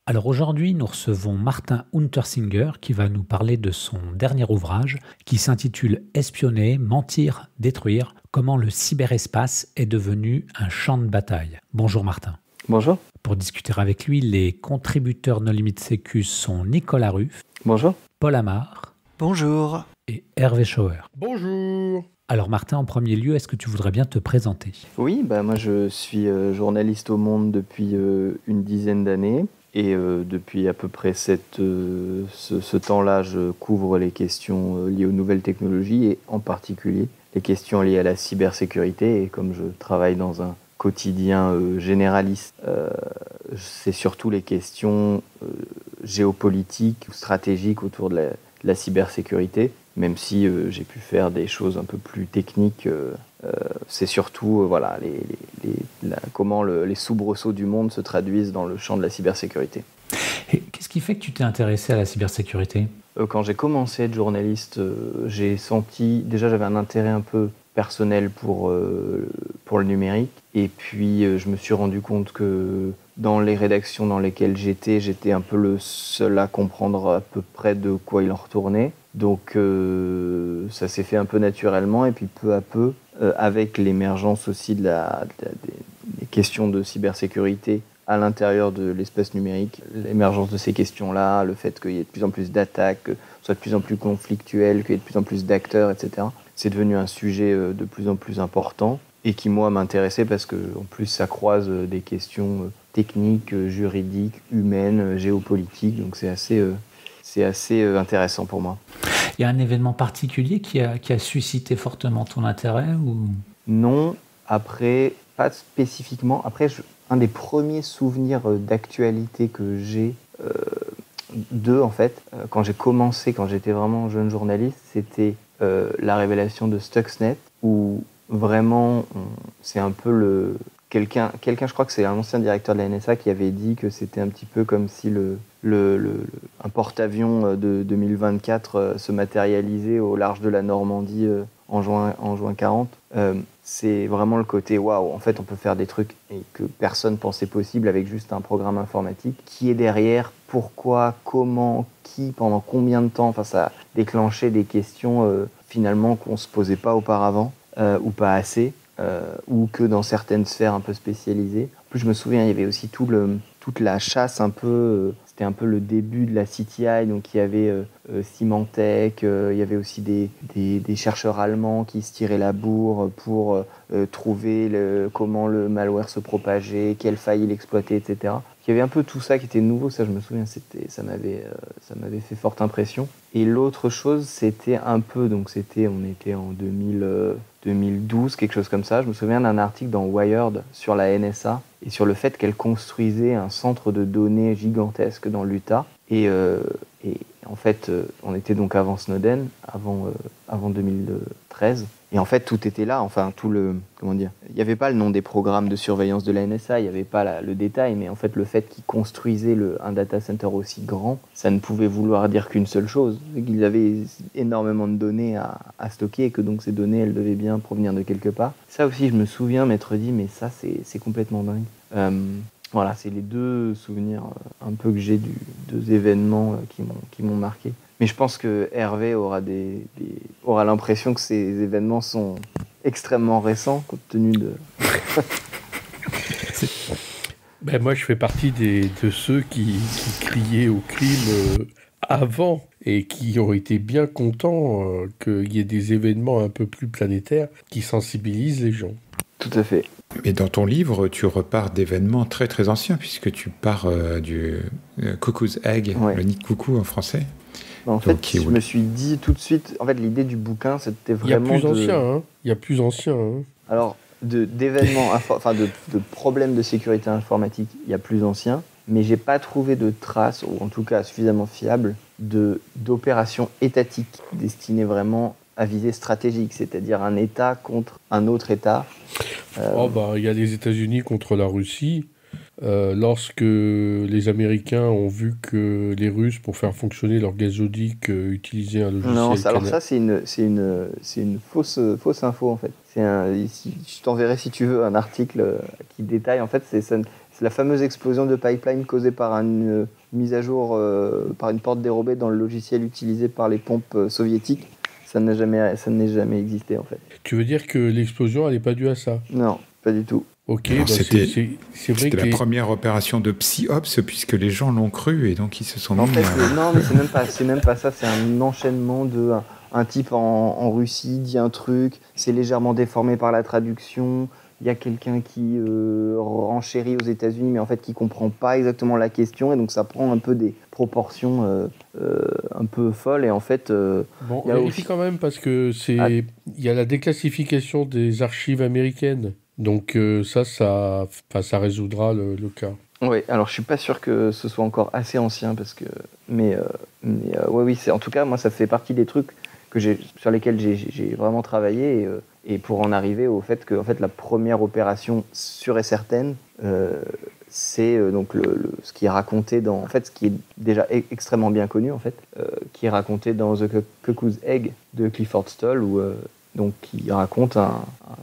Alors aujourd'hui, nous recevons Martin Untersinger qui va nous parler de son dernier ouvrage qui s'intitule Espionner, mentir, détruire, comment le cyberespace est devenu un champ de bataille. Bonjour Martin. Bonjour. Pour discuter avec lui, les contributeurs No Limit Sécu sont Nicolas Ruff, Bonjour. Paul Amar Bonjour. et Hervé Schauer. Bonjour. Alors Martin, en premier lieu, est-ce que tu voudrais bien te présenter ? Oui, moi je suis journaliste au Monde depuis une dizaine d'années et depuis à peu près ce temps-là, je couvre les questions liées aux nouvelles technologies et en particulier les questions liées à la cybersécurité. Et comme je travaille dans un quotidien généraliste, c'est surtout les questions géopolitiques ou stratégiques autour de la cybersécurité. Même si j'ai pu faire des choses un peu plus techniques, c'est surtout comment les soubresauts du monde se traduisent dans le champ de la cybersécurité. Et qu'est-ce qui fait que tu t'es intéressé à la cybersécurité ? Quand j'ai commencé à être journaliste, j'ai senti, déjà j'avais un intérêt un peu personnel pour le numérique, et puis je me suis rendu compte que dans les rédactions dans lesquelles j'étais un peu le seul à comprendre à peu près de quoi il en retournait. Donc ça s'est fait un peu naturellement, et puis peu à peu, avec l'émergence aussi des questions de cybersécurité à l'intérieur de l'espace numérique, l'émergence de ces questions-là, le fait qu'il y ait de plus en plus d'attaques, que ce soit de plus en plus conflictuel, qu'il y ait de plus en plus d'acteurs, etc. C'est devenu un sujet de plus en plus important et qui, moi, m'intéressait parce que, en plus, ça croise des questions techniques, juridiques, humaines, géopolitiques. Donc c'est assez intéressant pour moi. Il y a un événement particulier qui a suscité fortement ton intérêt ou... Non, après, pas spécifiquement. Après, un des premiers souvenirs d'actualité que j'ai en fait, quand j'étais vraiment jeune journaliste, c'était la révélation de Stuxnet, où vraiment, c'est un peu quelqu'un, je crois que c'est un ancien directeur de la NSA qui avait dit que c'était un petit peu comme si un porte-avions de 2024 se matérialisait au large de la Normandie en juin 40. C'est vraiment le côté waouh, en fait on peut faire des trucs que personne pensait possible avec juste un programme informatique. Qui est derrière, pourquoi, comment, qui, pendant combien de temps. Enfin, ça a déclenché des questions finalement qu'on ne se posait pas auparavant ou pas assez. Ou que dans certaines sphères un peu spécialisées. En plus, je me souviens, il y avait aussi toute la chasse un peu. C'était un peu le début de la CTI, donc il y avait Symantec, il y avait aussi des chercheurs allemands qui se tiraient la bourre pour trouver comment le malware se propageait, quelles failles il exploitait, etc. Il y avait un peu tout ça qui était nouveau, ça je me souviens, ça m'avait fait forte impression. Et l'autre chose, c'était un peu, on était en 2012, quelque chose comme ça. Je me souviens d'un article dans Wired sur la NSA et sur le fait qu'elle construisait un centre de données gigantesque dans l'Utah. Et en fait, on était donc avant Snowden, avant 2013. Et en fait, tout était là. Enfin, comment dire, il n'y avait pas le nom des programmes de surveillance de la NSA, il n'y avait pas le détail, mais en fait, le fait qu'ils construisaient un data center aussi grand, ça ne pouvait vouloir dire qu'une seule chose, qu'ils avaient énormément de données à stocker et que donc ces données, elles devaient bien provenir de quelque part. Ça aussi, je me souviens m'être dit, mais ça, c'est complètement dingue. Voilà, c'est les deux souvenirs un peu que j'ai deux événements qui m'ont marqué. Mais je pense que Hervé aura l'impression que ces événements sont extrêmement récents, compte tenu de... Moi, je fais partie de ceux qui criaient au crime avant et qui ont été bien contents qu'il y ait des événements un peu plus planétaires qui sensibilisent les gens. Tout à fait. Mais dans ton livre, tu repars d'événements très très anciens, puisque tu pars du Cuckoo's Egg, ouais. Le nid de coucou en français. En fait, je me suis dit tout de suite, en fait, l'idée du bouquin, c'était vraiment Il y a plus ancien. Alors, d'événements, de problèmes de sécurité informatique, il y a plus ancien, mais j'ai pas trouvé de traces, ou en tout cas suffisamment fiables, d'opérations étatiques destinées vraiment à visée stratégique, c'est-à-dire un État contre un autre État. Il y a les États-Unis contre la Russie. Lorsque les Américains ont vu que les Russes, pour faire fonctionner leur gazoduc, utilisaient un logiciel... Non, alors ça, c'est une fausse info, en fait. Je t'enverrai, si tu veux, un article qui détaille. En fait, c'est la fameuse explosion de pipeline causée par une mise à jour, par une porte dérobée dans le logiciel utilisé par les pompes soviétiques. Ça n'a jamais existé en fait. Tu veux dire que l'explosion, elle n'est pas due à ça? Non, pas du tout. Ok, Alors, bah c'est vrai c'était que la première opération de PsyOps, puisque les gens l'ont cru et donc ils se sont mis... En fait, non, mais c'est même pas ça. C'est un enchaînement de un type en Russie dit un truc, c'est légèrement déformé par la traduction. Il y a quelqu'un qui renchérit aux États-Unis, mais en fait qui comprend pas exactement la question, et donc ça prend un peu des proportions un peu folles. Et en fait, bon, il y a vérifie quand même parce que il y a la déclassification des archives américaines. Donc ça résoudra le cas. Oui, alors je suis pas sûr que ce soit encore assez ancien parce que, mais oui, c'est en tout cas moi ça fait partie des trucs sur lesquels j'ai vraiment travaillé et pour en arriver au fait que en fait la première opération sûre et certaine c'est donc ce qui est raconté dans en fait ce qui est déjà extrêmement bien connu en fait qui est raconté dans The Cuckoo's Egg de Clifford Stoll où donc qui raconte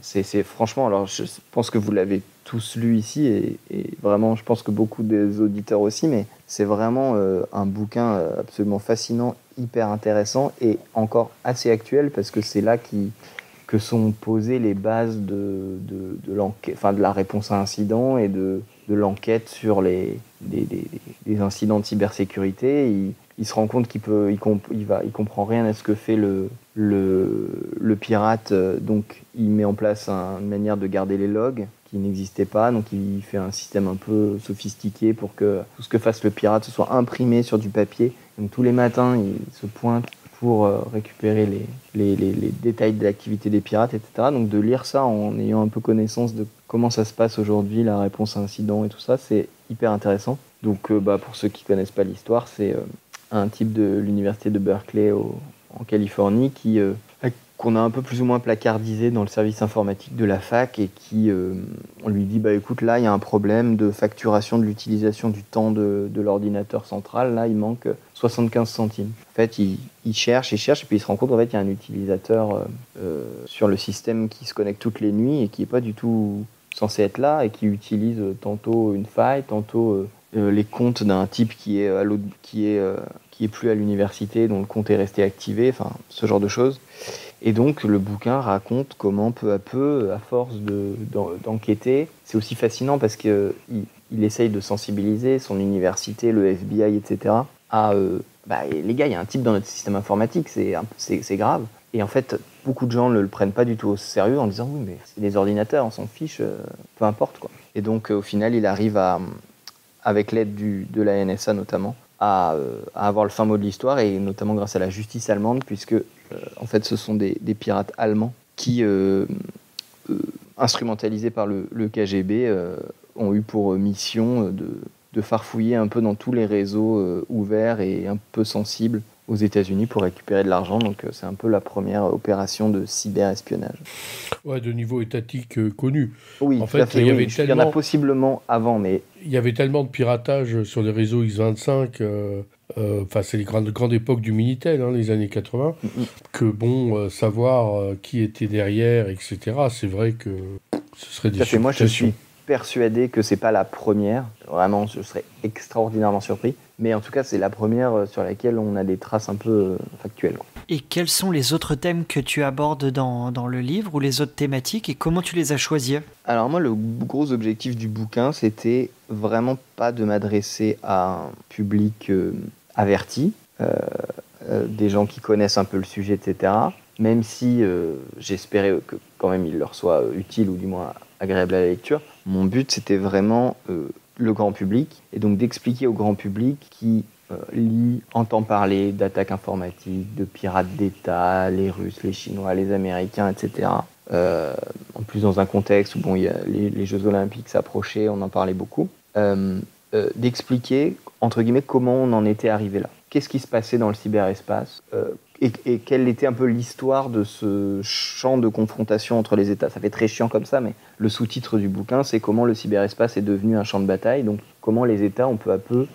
c'est franchement, alors je pense que vous l'avez tous lu ici et vraiment je pense que beaucoup des auditeurs aussi, mais c'est vraiment un bouquin absolument fascinant, hyper intéressant et encore assez actuel parce que c'est là que sont posées les bases de l'enquête, enfin de la réponse à incident et de l'enquête sur les incidents de cybersécurité. Il se rend compte qu'il comprend rien à ce que fait le pirate, donc il met en place une manière de garder les logs qui n'existait pas, donc il fait un système un peu sophistiqué pour que tout ce que fasse le pirate ce soit imprimé sur du papier. Donc tous les matins il se pointe pour récupérer les détails de l'activité des pirates, etc. Donc de lire ça en ayant un peu connaissance de comment ça se passe aujourd'hui, la réponse à incident et tout ça, c'est hyper intéressant. Donc pour ceux qui connaissent pas l'histoire, c'est un type de l'université de Berkeley en Californie qu'on a un peu plus ou moins placardisé dans le service informatique de la fac et qui on lui dit écoute, là il y a un problème de facturation de l'utilisation du temps de l'ordinateur central, là il manque 75 centimes. En fait il cherche et puis il se rend compte qu'en fait il y a un utilisateur sur le système qui se connecte toutes les nuits et qui n'est pas du tout censé être là et qui utilise tantôt une faille, tantôt les comptes d'un type qui est plus à l'université, dont le compte est resté activé, enfin ce genre de choses. Et donc le bouquin raconte comment peu à peu, à force d'enquêter, c'est aussi fascinant parce qu'il essaye de sensibiliser son université, le FBI, etc. Les gars, il y a un type dans notre système informatique, c'est grave. Et en fait, beaucoup de gens ne le prennent pas du tout au sérieux en disant oui, mais c'est des ordinateurs, on s'en fiche, peu importe quoi. Et donc au final, il arrive avec l'aide de la NSA notamment, à avoir le fin mot de l'histoire, et notamment grâce à la justice allemande, puisque en fait ce sont des pirates allemands qui, instrumentalisés par le KGB, ont eu pour mission de farfouiller un peu dans tous les réseaux ouverts et un peu sensibles aux États-Unis pour récupérer de l'argent. Donc c'est un peu la première opération de cyberespionnage. Ouais, de niveau étatique connu. Oui, en fait, il y en a possiblement avant, mais... Il y avait tellement de piratage sur les réseaux X25, c'est les grandes époques du Minitel, les années 80, que savoir qui était derrière, etc., c'est vrai que ce serait des suppositions. Moi, je suis persuadé que c'est pas la première. Vraiment, je serais extraordinairement surpris. Mais en tout cas, c'est la première sur laquelle on a des traces un peu factuelles. Et quels sont les autres thèmes que tu abordes dans le livre ou les autres thématiques et comment tu les as choisis? Alors moi, le gros objectif du bouquin, c'était vraiment pas de m'adresser à un public averti, des gens qui connaissent un peu le sujet, etc. Même si j'espérais que quand même il leur soit utile ou du moins agréable à la lecture. Mon but, c'était vraiment le grand public, et donc d'expliquer au grand public qui entend parler d'attaques informatiques, de pirates d'État, les Russes, les Chinois, les Américains, etc. En plus dans un contexte où il y a les Jeux Olympiques s'approchaient, on en parlait beaucoup, d'expliquer, entre guillemets, comment on en était arrivé là. Qu'est-ce qui se passait dans le cyberespace et quelle était un peu l'histoire de ce champ de confrontation entre les États. Ça fait très chiant comme ça, mais le sous-titre du bouquin, c'est comment le cyberespace est devenu un champ de bataille, donc comment les États ont peu à peu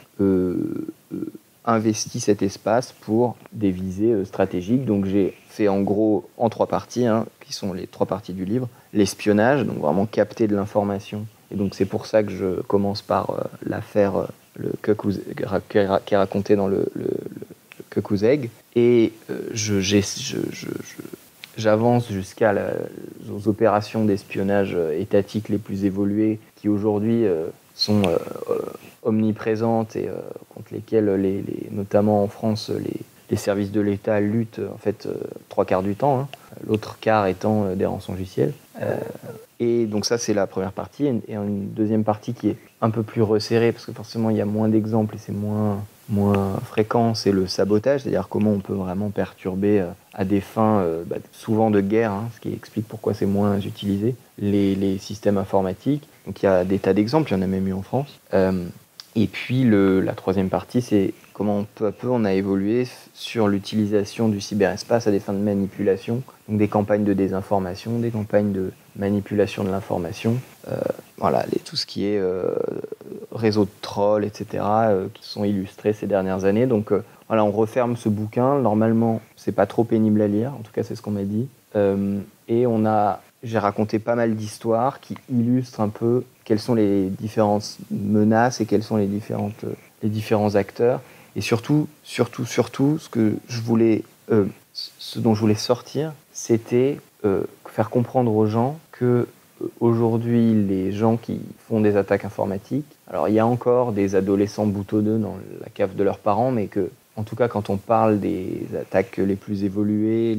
investi cet espace pour des visées stratégiques. Donc j'ai fait en gros en 3 parties, qui sont les 3 parties du livre. L'espionnage, donc vraiment capter de l'information Et donc c'est pour ça que je commence par l'affaire qui est racontée dans le Cuckoo's Egg. Et j'avance jusqu'à aux opérations d'espionnage étatique les plus évoluées qui aujourd'hui sont omniprésentes et contre lesquelles, notamment en France, les services de l'État luttent en fait 3/4 du temps, l'autre quart étant des rançongiciels. Et donc ça, c'est la première partie. Et une deuxième partie qui est un peu plus resserrée, parce que forcément, il y a moins d'exemples et c'est moins fréquent, c'est le sabotage, c'est-à-dire comment on peut vraiment perturber à des fins souvent de guerre, ce qui explique pourquoi c'est moins utilisé, les systèmes informatiques. Donc il y a des tas d'exemples, il y en a même eu en France. Et puis la troisième partie, c'est comment peu à peu on a évolué sur l'utilisation du cyberespace à des fins de manipulation, donc des campagnes de désinformation, des campagnes de manipulation de l'information, tout ce qui est réseau de trolls, etc., qui sont illustrés ces dernières années. Donc on referme ce bouquin. Normalement, c'est pas trop pénible à lire, en tout cas c'est ce qu'on m'a dit. Et j'ai raconté pas mal d'histoires qui illustrent un peu quelles sont les différentes menaces et quels sont les différents acteurs. Et surtout, ce dont je voulais sortir, c'était faire comprendre aux gens que aujourd'hui, les gens qui font des attaques informatiques, alors il y a encore des adolescents boutonneux dans la cave de leurs parents, mais que, en tout cas, quand on parle des attaques les plus évoluées,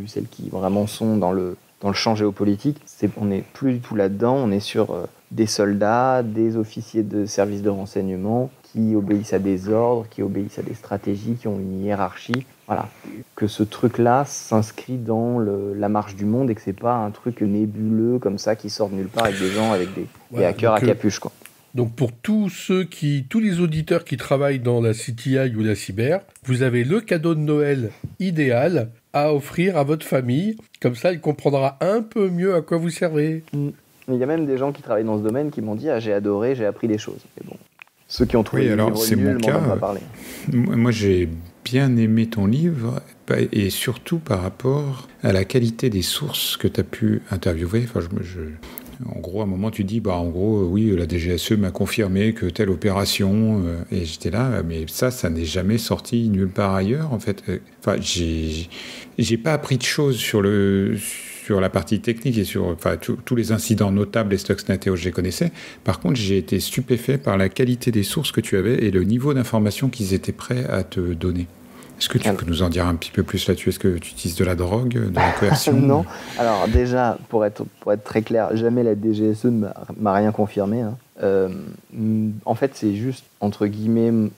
celles qui vraiment sont dans le champ géopolitique, on n'est plus du tout là-dedans. On est sur des soldats, des officiers de services de renseignement qui obéissent à des ordres, qui obéissent à des stratégies, qui ont une hiérarchie. Voilà. Que ce truc-là s'inscrit dans la marche du monde et que c'est pas un truc nébuleux comme ça qui sort de nulle part avec des gens avec des hackers à capuche, quoi. Donc pour tous les auditeurs qui travaillent dans la CTI ou la cyber, vous avez le cadeau de Noël idéal à offrir à votre famille. Comme ça, elle comprendra un peu mieux à quoi vous servez. Il y a même des gens qui travaillent dans ce domaine qui m'ont dit « Ah, j'ai adoré, j'ai appris des choses. » Mais bon, ceux qui ont trouvé le livre nul m'en ont pas parlé. Moi, j'ai bien aimé ton livre, et surtout par rapport à la qualité des sources que tu as pu interviewer. Enfin, en gros, à un moment, tu dis, oui, la DGSE m'a confirmé que telle opération, et j'étais là, mais ça n'est jamais sorti nulle part ailleurs, en fait. J'ai pas appris de choses sur la partie technique et sur tous les incidents notables et Stuxnet et autres, je les connaissais. Par contre, j'ai été stupéfait par la qualité des sources que tu avais et le niveau d'information qu'ils étaient prêts à te donner. Est-ce que tu peux nous en dire un petit peu plus là-dessus ? Est-ce que tu utilises de la drogue, de la coercion ? Non. Alors déjà, pour être très clair, jamais la DGSE ne m'a rien confirmé. En fait, c'est juste, entre guillemets,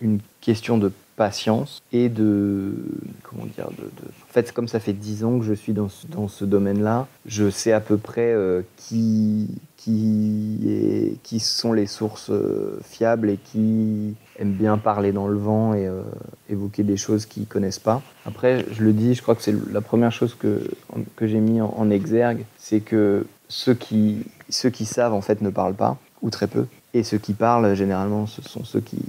une question de patience et en fait, comme ça fait 10 ans que je suis dans ce domaine-là, je sais à peu près qui sont les sources fiables et qui aiment bien parler dans le vent et évoquer des choses qu'ils connaissent pas. Après, je le dis, je crois que c'est la première chose que j'ai mis en exergue, c'est que ceux qui savent en fait ne parlent pas, ou très peu, et ceux qui parlent généralement ce sont ceux qui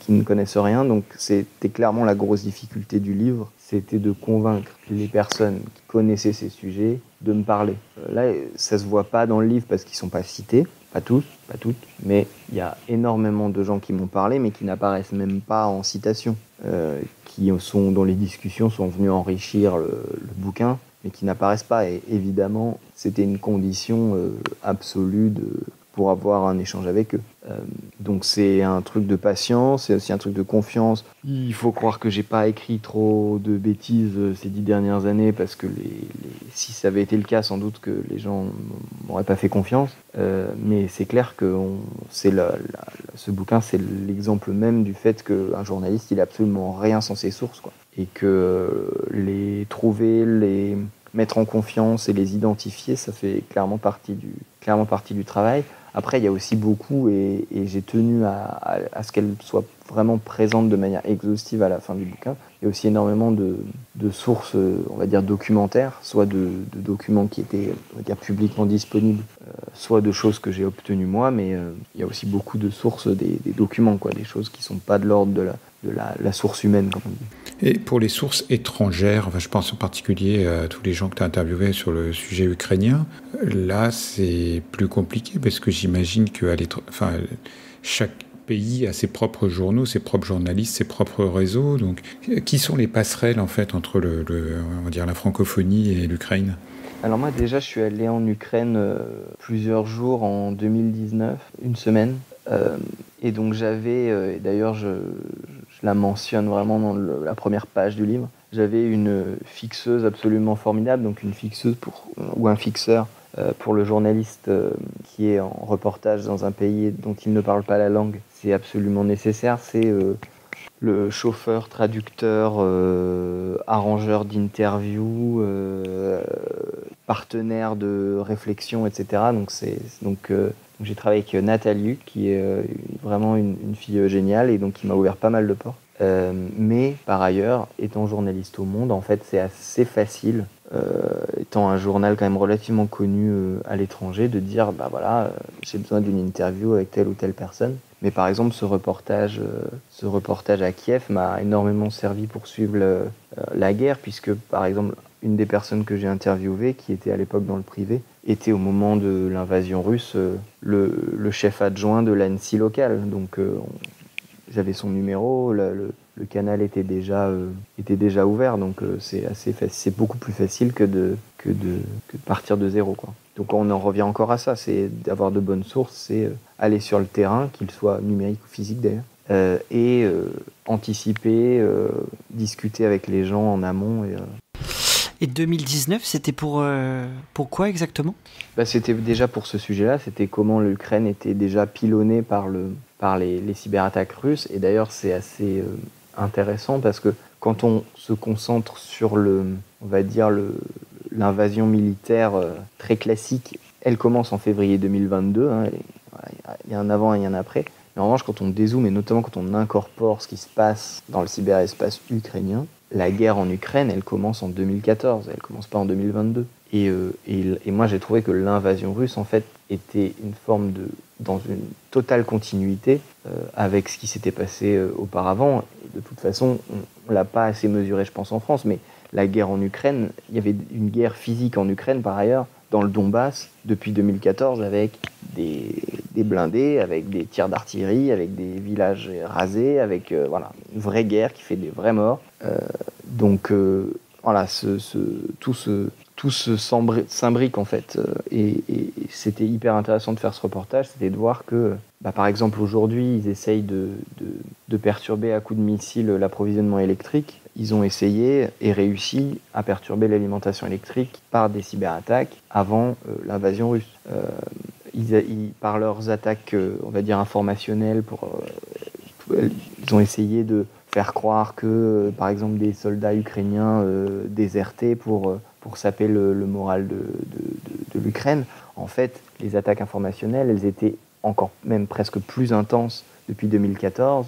ne connaissent rien. Donc c'était clairement la grosse difficulté du livre, c'était de convaincre les personnes qui connaissaient ces sujets de me parler. Là, ça se voit pas dans le livre parce qu'ils sont pas cités, pas tous, pas toutes, mais il y a énormément de gens qui m'ont parlé, mais qui n'apparaissent même pas en citation, dont les discussions sont venues enrichir le bouquin, mais qui n'apparaissent pas. Et évidemment, c'était une condition absolue pour avoir un échange avec eux. Donc c'est un truc de patience, c'est aussi un truc de confiance. Il faut croire que j'ai pas écrit trop de bêtises ces 10 dernières années, parce que si ça avait été le cas, sans doute que les gens m'auraient pas fait confiance. Mais c'est clair que ce bouquin, c'est l'exemple même du fait qu'un journaliste, il a absolument rien sans ses sources, quoi. Et que les trouver, les mettre en confiance et les identifier, ça fait clairement partie du travail. Après, il y a aussi beaucoup, et j'ai tenu à ce qu'elle soit vraiment présente de manière exhaustive à la fin du bouquin. Il y a aussi énormément de sources, on va dire, documentaires, soit de documents qui étaient, on va dire, publiquement disponibles, soit de choses que j'ai obtenues moi, mais il y a aussi beaucoup de sources, des documents, quoi, des choses qui ne sont pas de l'ordre de la source humaine, comme on dit. Et pour les sources étrangères, je pense en particulier à tous les gens que tu as interviewés sur le sujet ukrainien, Là, c'est plus compliqué parce que j'imagine que chaque pays a ses propres journaux, ses propres journalistes, ses propres réseaux. Donc, qui sont les passerelles en fait entre on va dire la francophonie et l'Ukraine? Alors moi déjà, je suis allé en Ukraine plusieurs jours en 2019, une semaine. Et donc j'avais, et d'ailleurs je la mentionne vraiment dans la première page du livre, j'avais une fixeuse absolument formidable, donc une fixeuse ou un fixeur pour le journaliste qui est en reportage dans un pays dont il ne parle pas la langue. C'est absolument nécessaire, c'est le chauffeur, traducteur, arrangeur d'interview, partenaire de réflexion, etc. Donc j'ai travaillé avec Nathalie, qui est vraiment une fille géniale et donc qui m'a ouvert pas mal de portes. Mais par ailleurs, étant journaliste au Monde, en fait, c'est assez facile, étant un journal quand même relativement connu à l'étranger, de dire bah voilà, j'ai besoin d'une interview avec telle ou telle personne. Mais par exemple, ce reportage à Kiev m'a énormément servi pour suivre la guerre, puisque par exemple, une des personnes que j'ai interviewées, qui était à l'époque dans le privé, était au moment de l'invasion russe le chef adjoint de l'ANSSI local. Donc j'avais son numéro, le canal était déjà ouvert, donc c'est beaucoup plus facile que de partir de zéro, quoi. Donc on en revient encore à ça, c'est d'avoir de bonnes sources, c'est aller sur le terrain, qu'il soit numérique ou physique d'ailleurs, et anticiper, discuter avec les gens en amont. Et 2019, c'était pour quoi exactement ? C'était déjà pour ce sujet-là, c'était comment l'Ukraine était déjà pilonnée par les cyberattaques russes. Et d'ailleurs, c'est assez intéressant parce que quand on se concentre sur l'invasion militaire très classique, elle commence en février 2022. Il y a un avant et un après. Mais en revanche, quand on dézoome et notamment quand on incorpore ce qui se passe dans le cyberespace ukrainien, la guerre en Ukraine, elle commence en 2014, elle commence pas en 2022. Et moi, j'ai trouvé que l'invasion russe, en fait, était une forme dans une totale continuité avec ce qui s'était passé auparavant. Et de toute façon, on l'a pas assez mesuré, je pense, en France, mais la guerre en Ukraine, il y avait une guerre physique en Ukraine, par ailleurs, dans le Donbass, depuis 2014, avec des blindés, avec des tirs d'artillerie, avec des villages rasés, avec une vraie guerre qui fait des vraies morts. Donc tout s'imbrique en fait. Et c'était hyper intéressant de faire ce reportage, c'était de voir que, par exemple aujourd'hui, ils essayent de perturber à coups de missiles l'approvisionnement électrique. Ils ont essayé et réussi à perturber l'alimentation électrique par des cyberattaques avant l'invasion russe. Par leurs attaques, on va dire informationnelles, ils ont essayé de faire croire que, par exemple, des soldats ukrainiens désertaient pour saper le moral de l'Ukraine. En fait, les attaques informationnelles, elles étaient encore même presque plus intenses depuis 2014,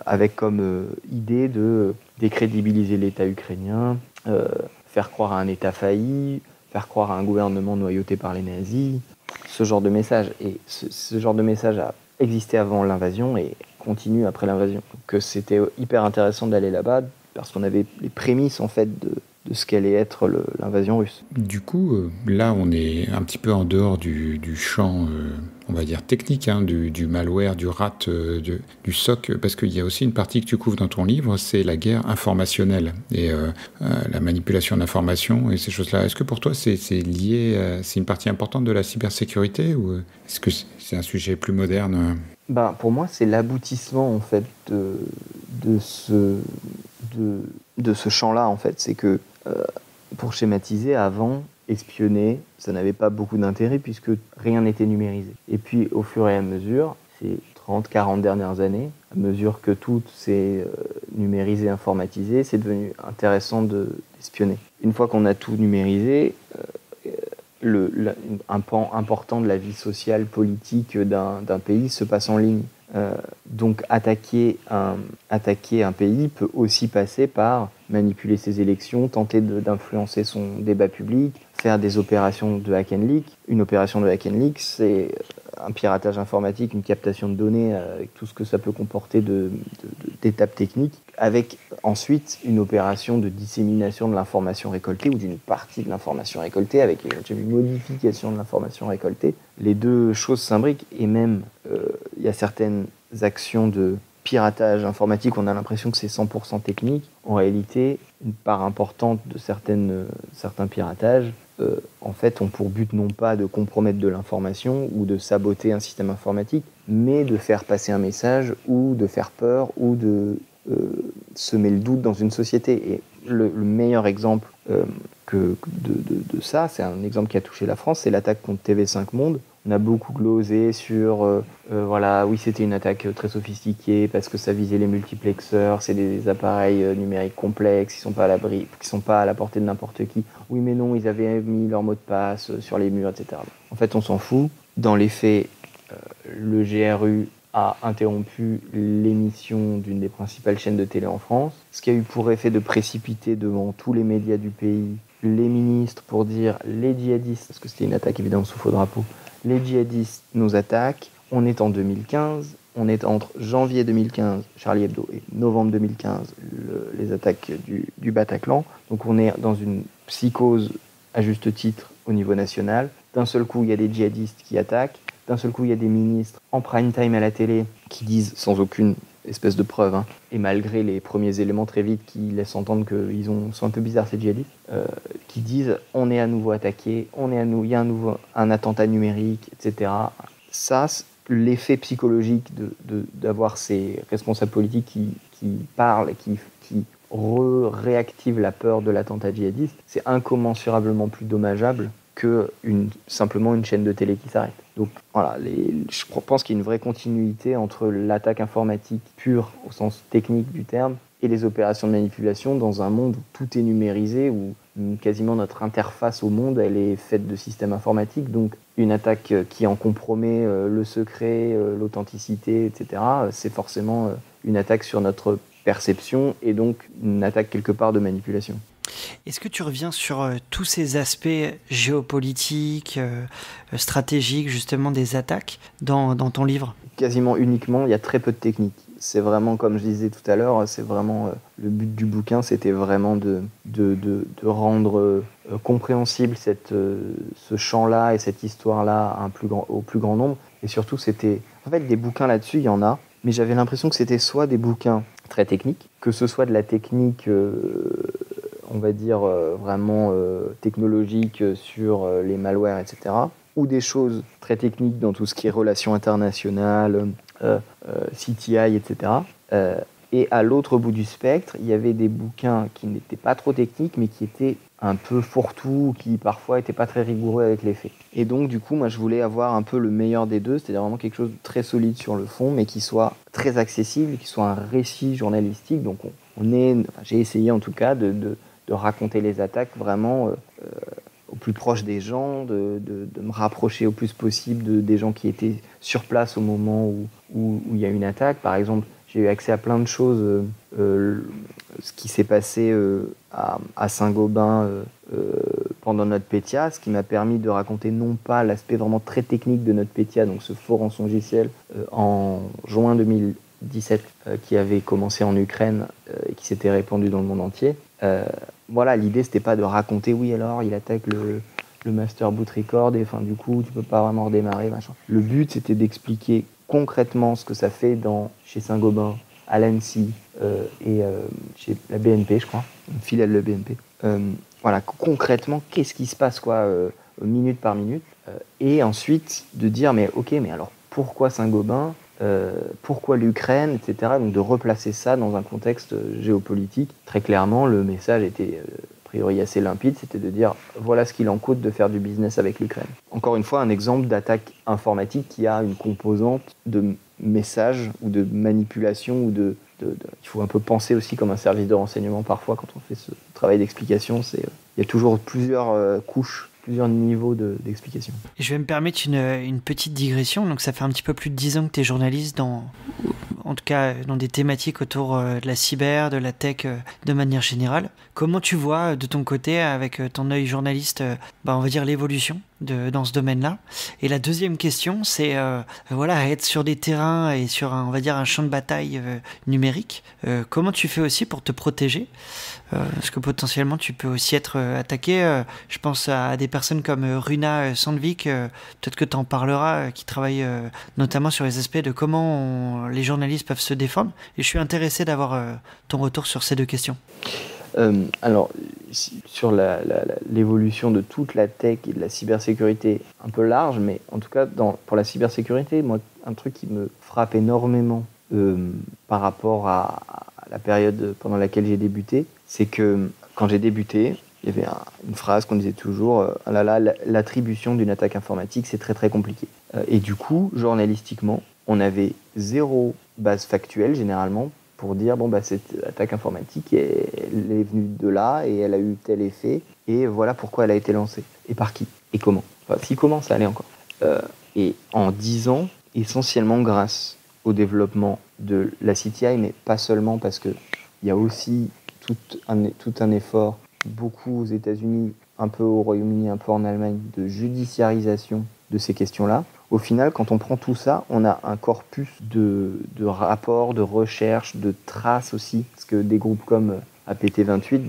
avec comme idée de décrédibiliser l'État ukrainien, faire croire à un État failli, faire croire à un gouvernement noyauté par les nazis, ce genre de message. Et ce genre de message a existé avant l'invasion et continue après l'invasion. Donc c'était hyper intéressant d'aller là-bas parce qu'on avait les prémices en fait de ce qu'allait être l'invasion russe. Du coup, là, on est un petit peu en dehors du champ, on va dire, technique, du malware, du rat, du SOC, parce qu'il y a aussi une partie que tu couvres dans ton livre, c'est la guerre informationnelle et la manipulation d'informations et ces choses-là. Est-ce que pour toi, c'est lié, c'est une partie importante de la cybersécurité ou est-ce que c'est un sujet plus moderne ? Pour moi, c'est l'aboutissement en fait de ce champ-là. En fait, c'est que pour schématiser, avant, espionner, ça n'avait pas beaucoup d'intérêt puisque rien n'était numérisé. Et puis, au fur et à mesure, ces 30-40 dernières années, à mesure que tout s'est numérisé, informatisé, c'est devenu intéressant d'espionner. Une fois qu'on a tout numérisé, un pan important de la vie sociale, politique d'un pays se passe en ligne. Donc attaquer un pays peut aussi passer par manipuler ses élections, tenter d'influencer son débat public, faire des opérations de hack and leak. Une opération de hack and leak, c'est un piratage informatique, une captation de données avec tout ce que ça peut comporter d'étapes techniques, avec ensuite une opération de dissémination de l'information récoltée ou d'une partie de l'information récoltée avec une modification de l'information récoltée. Les deux choses s'imbriquent et même il y a certaines actions de piratage informatique, on a l'impression que c'est 100% technique. En réalité, une part importante de certains piratages en fait, ont pour but non pas de compromettre de l'information ou de saboter un système informatique, mais de faire passer un message ou de faire peur ou de semer le doute dans une société. Et le meilleur exemple de ça, c'est un exemple qui a touché la France, c'est l'attaque contre TV5 Monde. On a beaucoup glosé sur, oui, c'était une attaque très sophistiquée parce que ça visait les multiplexeurs, c'est des appareils numériques complexes, qui sont pas à la portée de n'importe qui. Oui, mais non, ils avaient mis leur mot de passe sur les murs, etc. En fait, on s'en fout. Dans les faits, le GRU a interrompu l'émission d'une des principales chaînes de télé en France, ce qui a eu pour effet de précipiter devant tous les médias du pays les ministres pour dire les djihadistes, parce que c'était une attaque évidemment sous faux drapeau, les djihadistes nous attaquent. On est en 2015, on est entre janvier 2015, Charlie Hebdo, et novembre 2015, les attaques du Bataclan. Donc on est dans une psychose à juste titre au niveau national. D'un seul coup, il y a des djihadistes qui attaquent. D'un seul coup, il y a des ministres en prime time à la télé qui disent, sans aucune espèce de preuve, et malgré les premiers éléments très vite qui laissent entendre qu'ils sont un peu bizarres ces djihadistes, qui disent on est à nouveau attaqué, il y a un attentat numérique, etc. Ça, l'effet psychologique d'avoir ces responsables politiques qui parlent, qui réactivent la peur de l'attentat djihadiste, c'est incommensurablement plus dommageable que simplement une chaîne de télé qui s'arrête. Donc voilà, je pense qu'il y a une vraie continuité entre l'attaque informatique pure au sens technique du terme et les opérations de manipulation dans un monde où tout est numérisé, où quasiment notre interface au monde elle est faite de systèmes informatiques. Donc une attaque qui en compromet le secret, l'authenticité, etc., c'est forcément une attaque sur notre perception et donc une attaque quelque part de manipulation. Est-ce que tu reviens sur tous ces aspects géopolitiques, stratégiques, justement, des attaques dans ton livre ? Quasiment uniquement, il y a très peu de technique. C'est vraiment, comme je disais tout à l'heure, c'est vraiment le but du bouquin, c'était vraiment de rendre compréhensible ce champ-là et cette histoire-là au plus grand nombre. Et surtout, c'était... En fait, des bouquins là-dessus, il y en a, mais j'avais l'impression que c'était soit des bouquins très techniques, que ce soit de la technique... on va dire vraiment technologique sur les malwares, etc. Ou des choses très techniques dans tout ce qui est relations internationales, CTI, etc. Et à l'autre bout du spectre, il y avait des bouquins qui n'étaient pas trop techniques, mais qui étaient un peu fourre-tout, qui parfois n'étaient pas très rigoureux avec les faits. Et donc, du coup, moi, je voulais avoir un peu le meilleur des deux, c'est-à-dire vraiment quelque chose de très solide sur le fond, mais qui soit très accessible, qui soit un récit journalistique. Donc, j'ai essayé en tout cas de raconter les attaques vraiment au plus proche des gens, de me rapprocher au plus possible des gens qui étaient sur place au moment où il y a une attaque. Par exemple, j'ai eu accès à plein de choses. Ce qui s'est passé à Saint-Gobain pendant notre PETIA, ce qui m'a permis de raconter non pas l'aspect vraiment très technique de notre PETIA, donc ce faux rançongiciel en juin 2017 qui avait commencé en Ukraine et qui s'était répandu dans le monde entier. Voilà, l'idée c'était pas de raconter oui alors il attaque le master boot record et du coup tu peux pas vraiment redémarrer machin. Le but c'était d'expliquer concrètement ce que ça fait chez Saint-Gobain, à l'ANSSI et chez la BNP je crois, une filiale de la BNP. Voilà, concrètement qu'est-ce qui se passe minute par minute et ensuite de dire mais alors pourquoi Saint-Gobain, pourquoi l'Ukraine, etc. Donc de replacer ça dans un contexte géopolitique. Très clairement, le message était a priori assez limpide, c'était de dire voilà ce qu'il en coûte de faire du business avec l'Ukraine. Encore une fois, un exemple d'attaque informatique qui a une composante de message ou de manipulation ou il faut un peu penser aussi comme un service de renseignement parfois quand on fait ce travail d'explication. Il y a toujours plusieurs couches, plusieurs niveaux d'explication. Je vais me permettre une petite digression. Donc ça fait un petit peu plus de 10 ans que tu es journaliste en tout cas dans des thématiques autour de la cyber, de la tech de manière générale. Comment tu vois de ton côté, avec ton œil journaliste, on va dire l'évolution dans ce domaine-là. Et la deuxième question, c'est être sur des terrains et sur on va dire un champ de bataille numérique. Comment tu fais aussi pour te protéger parce que potentiellement tu peux aussi être attaqué. Je pense à des personnes comme Runa Sandvik, peut-être que tu en parleras, qui travaille notamment sur les aspects de comment les journalistes peuvent se défendre. Et je suis intéressé d'avoir ton retour sur ces deux questions. Alors, sur l'évolution de toute la tech et de la cybersécurité, un peu large, mais en tout cas, pour la cybersécurité, moi, un truc qui me frappe énormément par rapport à la période pendant laquelle j'ai débuté, c'est que quand j'ai débuté, il y avait une phrase qu'on disait toujours l'attribution d'une attaque informatique, c'est très très compliqué. Et du coup, journalistiquement, on avait zéro base factuelle généralement pour dire cette attaque informatique, elle est venue de là et elle a eu tel effet et voilà pourquoi elle a été lancée et par qui et comment. Enfin, si comment ça allait encore. Et en 10 ans, essentiellement grâce au développement de la CTI, mais pas seulement parce que il y a aussi tout un effort, beaucoup aux États-Unis, un peu au Royaume-Uni, un peu en Allemagne, de judiciarisation de ces questions-là. Au final, quand on prend tout ça, on a un corpus de rapports, de recherches, de traces aussi, parce que des groupes comme APT28,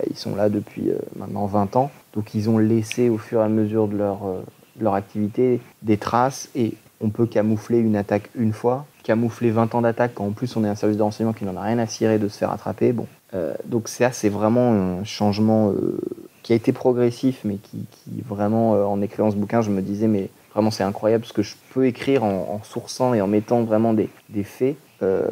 ils sont là depuis maintenant 20 ans, donc ils ont laissé au fur et à mesure de leur activité des traces, et on peut camoufler une attaque une fois, camoufler 20 ans d'attaque quand en plus on est un service de renseignement qui n'en a rien à cirer de se faire attraper. Donc ça, c'est vraiment un changement qui a été progressif, mais qui vraiment, en écrivant ce bouquin, je me disais, mais vraiment c'est incroyable ce que je peux écrire en sourçant et en mettant vraiment des faits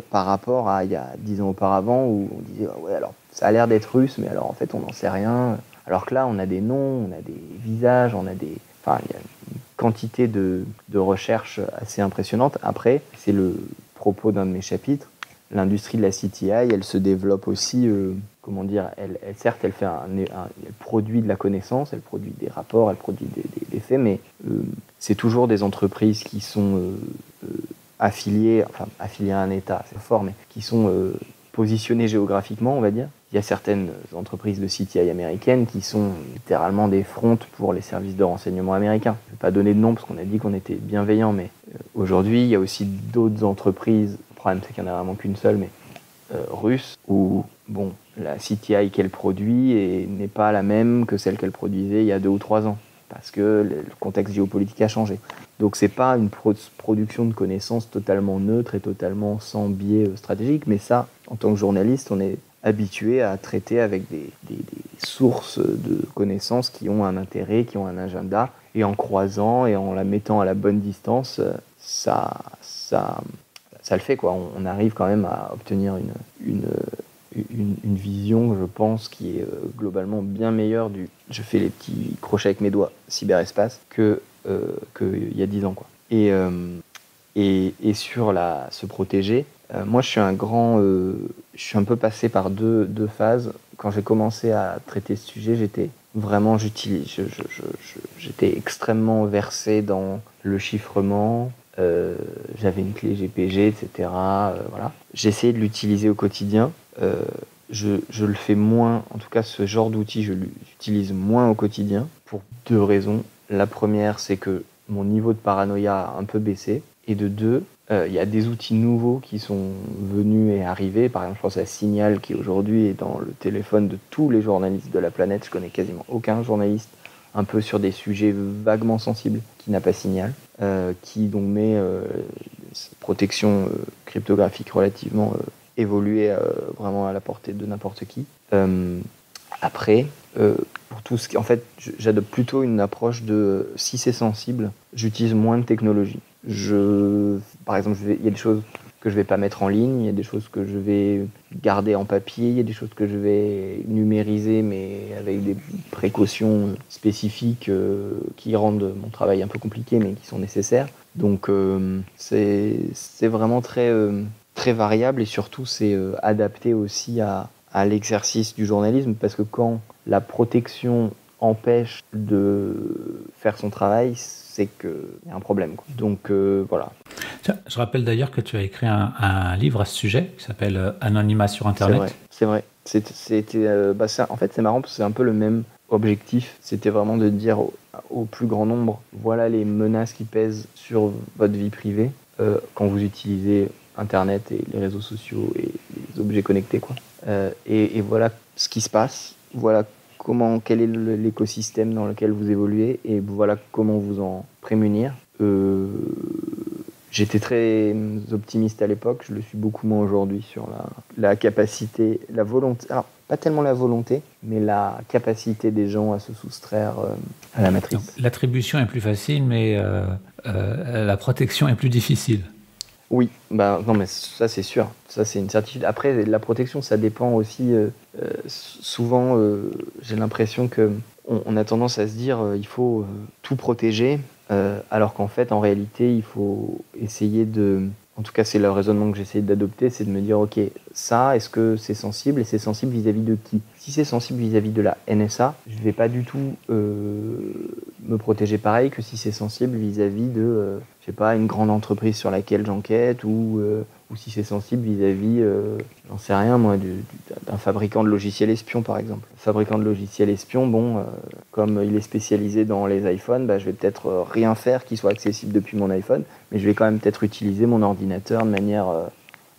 par rapport à il y a 10 ans auparavant où on disait ouais, alors ça a l'air d'être russe, mais alors en fait on n'en sait rien. Alors que là on a des noms, on a des visages, il y a une quantité de recherches assez impressionnante. Après, c'est le propos d'un de mes chapitres, l'industrie de la CTI, elle se développe aussi, certes elle produit de la connaissance, elle produit des rapports, elle produit des faits, mais c'est toujours des entreprises qui sont affiliées à un État, c'est fort, mais qui sont positionnées géographiquement, on va dire. Il y a certaines entreprises de CTI américaines qui sont littéralement des fronts pour les services de renseignement américains. Je ne vais pas donner de nom parce qu'on a dit qu'on était bienveillants, mais aujourd'hui, il y a aussi d'autres entreprises, le problème c'est qu'il n'y en a vraiment qu'une seule, mais russes, où la CTI qu'elle produit n'est pas la même que celle qu'elle produisait il y a 2 ou 3 ans, parce que le contexte géopolitique a changé. Donc c'est pas une production de connaissances totalement neutre et totalement sans biais stratégique, mais ça, en tant que journaliste, on est habitué à traiter avec des sources de connaissances qui ont un intérêt, qui ont un agenda, et en croisant et en la mettant à la bonne distance, ça le fait, quoi. On arrive quand même à obtenir une vision, je pense, qui est globalement bien meilleure je fais les petits crochets avec mes doigts, cyberespace, qu'il y a 10 ans, quoi. Et sur se protéger, moi je suis je suis un peu passé par deux phases. Quand j'ai commencé à traiter ce sujet, j'étais extrêmement versé dans le chiffrement. J'avais une clé GPG, etc. Voilà. J'essayais de l'utiliser au quotidien. Je le fais moins, en tout cas ce genre d'outil, je l'utilise moins au quotidien pour 2 raisons. La première, c'est que mon niveau de paranoïa a un peu baissé. Et de 2, il y a des outils nouveaux qui sont venus et arrivés. Par exemple, je pense à Signal qui aujourd'hui est dans le téléphone de tous les journalistes de la planète. Je connais quasiment aucun journaliste un peu sur des sujets vaguement sensibles qui n'a pas Signal, qui donc met protection cryptographique relativement évoluée vraiment à la portée de n'importe qui. Après, pour tout ce qui, en fait, j'adopte plutôt une approche de si c'est sensible, j'utilise moins de technologie. Par exemple, il y a des choses que je vais pas mettre en ligne, il y a des choses que je vais garder en papier, il y a des choses que je vais numériser, mais avec des précautions spécifiques qui rendent mon travail un peu compliqué, mais qui sont nécessaires. Donc, c'est vraiment très, très variable et surtout, c'est adapté aussi à l'exercice du journalisme, parce que quand la protection empêche de faire son travail, c'est qu'il y a un problème, quoi. Donc voilà. Je rappelle d'ailleurs que tu as écrit un livre à ce sujet qui s'appelle Anonymat sur Internet. C'est vrai. En fait, c'est marrant parce que c'est un peu le même objectif, c'était vraiment de dire au plus grand nombre, voilà les menaces qui pèsent sur votre vie privée quand vous utilisez Internet et les réseaux sociaux et les objets connectés, quoi. Et voilà ce qui se passe, voilà quel est l'écosystème dans lequel vous évoluez et voilà comment vous en prémunir. J'étais très optimiste à l'époque, je le suis beaucoup moins aujourd'hui sur la capacité, la volonté, alors pas tellement la volonté, mais la capacité des gens à se soustraire à la matrice. Donc, l'attribution est plus facile, mais la protection est plus difficile. Oui, non mais ça c'est sûr, ça c'est une certitude. Après la protection ça dépend aussi, souvent j'ai l'impression qu'on a tendance à se dire il faut tout protéger, alors qu'en fait en réalité il faut essayer en tout cas c'est le raisonnement que j'essaie d'adopter, c'est de me dire ok, ça est-ce que c'est sensible et c'est sensible vis-à-vis de qui ? Si c'est sensible vis-à-vis de la NSA, je ne vais pas du tout me protéger pareil que si c'est sensible vis-à-vis de, je sais pas, une grande entreprise sur laquelle j'enquête ou si c'est sensible vis-à-vis, j'en sais rien moi, d'un fabricant de logiciels espions par exemple. Le fabricant de logiciels espions, comme il est spécialisé dans les iPhones, je vais peut-être rien faire qui soit accessible depuis mon iPhone, mais je vais quand même peut-être utiliser mon ordinateur de manière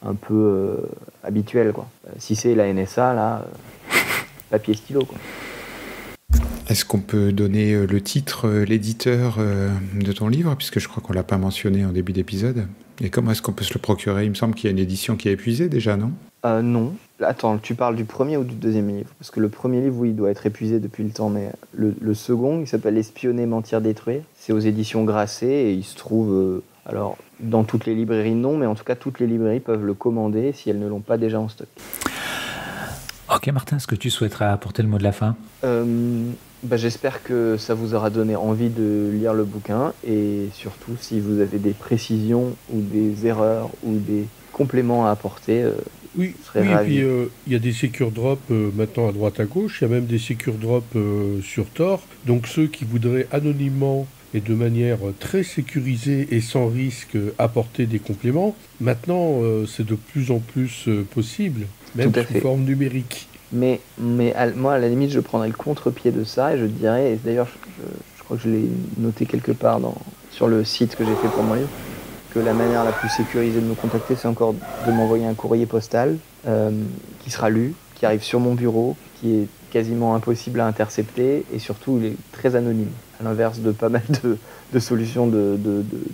un peu habituelle, quoi. Si c'est la NSA, là, papier stylo, quoi. Est-ce qu'on peut donner le titre, l'éditeur de ton livre, puisque je crois qu'on ne l'a pas mentionné en début d'épisode. Et comment est-ce qu'on peut se le procurer ? Il me semble qu'il y a une édition qui est épuisée déjà, non ? Non. Attends, tu parles du premier ou du deuxième livre ? Parce que le premier livre, oui, il doit être épuisé depuis le temps, mais le second, il s'appelle « Espionner, mentir, détruire ». C'est aux éditions Grasset et il se trouve, alors, dans toutes les librairies, non, mais en tout cas, toutes les librairies peuvent le commander si elles ne l'ont pas déjà en stock. Ok Martin, est-ce que tu souhaiterais apporter le mot de la fin ? J'espère que ça vous aura donné envie de lire le bouquin et surtout si vous avez des précisions ou des erreurs ou des compléments à apporter, oui, je serais ravi. Et puis il y a des secure drops maintenant à droite à gauche, il y a même des secure drops sur Tor, donc ceux qui voudraient anonymement et de manière très sécurisée et sans risque apporter des compléments, maintenant c'est de plus en plus possible, même sous forme numérique. Mais moi, à la limite, je prendrais le contre-pied de ça et je dirais, et d'ailleurs, je crois que je l'ai noté quelque part sur le site que j'ai fait pour mon livre, que la manière la plus sécurisée de me contacter, c'est encore de m'envoyer un courrier postal qui sera lu, qui arrive sur mon bureau, qui est quasiment impossible à intercepter et surtout, il est très anonyme, à l'inverse de pas mal de solutions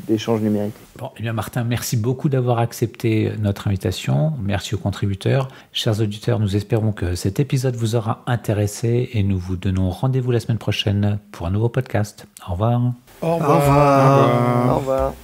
d'échange numérique. Bon, eh bien Martin, merci beaucoup d'avoir accepté notre invitation. Merci aux contributeurs. Chers auditeurs, nous espérons que cet épisode vous aura intéressé et nous vous donnons rendez-vous la semaine prochaine pour un nouveau podcast. Au revoir. Au revoir. Au revoir. Au revoir.